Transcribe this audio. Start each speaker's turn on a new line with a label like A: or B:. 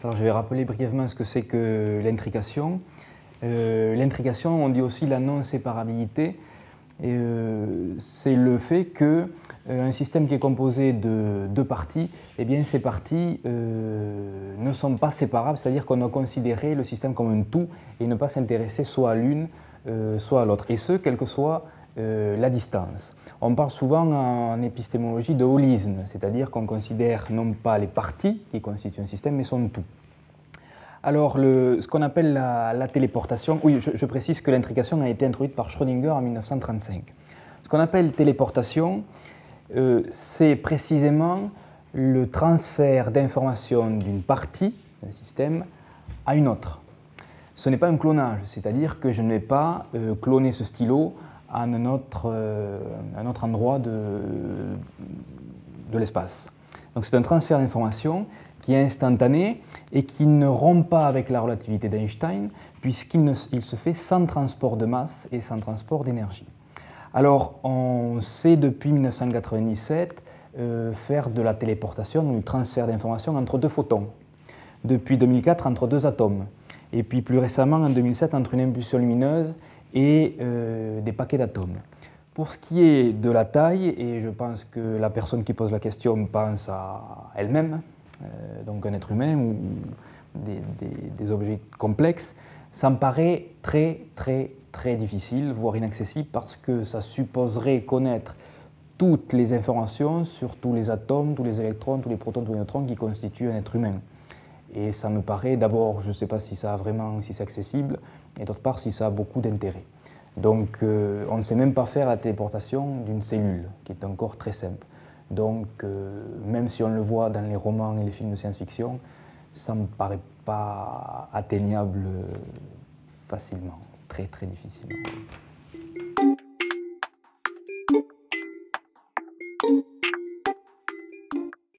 A: Alors, je vais rappeler brièvement ce que c'est que l'intrication. L'intrication, on dit aussi la non-séparabilité. C'est le fait qu'un système qui est composé de deux parties, eh bien, ces parties ne sont pas séparables, c'est-à-dire qu'on doit considérer le système comme un tout et ne pas s'intéresser soit à l'une, soit à l'autre, et ce, quelle que soit la distance. On parle souvent en épistémologie de holisme, c'est-à-dire qu'on considère non pas les parties qui constituent un système, mais son tout. Alors, ce qu'on appelle la téléportation, oui, je précise que l'intrication a été introduite par Schrödinger en 1935. Ce qu'on appelle téléportation, c'est précisément le transfert d'informations d'une partie d'un système à une autre. Ce n'est pas un clonage, c'est-à-dire que je ne vais pas cloner ce stylo à un autre endroit de l'espace. Donc c'est un transfert d'informations qui est instantané et qui ne rompt pas avec la relativité d'Einstein, puisqu'il se fait sans transport de masse et sans transport d'énergie. Alors, on sait depuis 1997 faire de la téléportation, du transfert d'informations entre deux photons. Depuis 2004, entre deux atomes. Et puis plus récemment, en 2007, entre une impulsion lumineuse et des paquets d'atomes. Pour ce qui est de la taille, et je pense que la personne qui pose la question pense à elle-même, donc un être humain ou des objets complexes, ça me paraît très difficile, voire inaccessible, parce que ça supposerait connaître toutes les informations sur tous les atomes, tous les électrons, tous les protons, tous les neutrons qui constituent un être humain. Et ça me paraît, d'abord, je ne sais pas si c'est accessible, et d'autre part, si ça a beaucoup d'intérêt. Donc, on ne sait même pas faire la téléportation d'une cellule, qui est encore très simple. Donc, même si on le voit dans les romans et les films de science-fiction, ça ne me paraît pas atteignable facilement, très difficilement.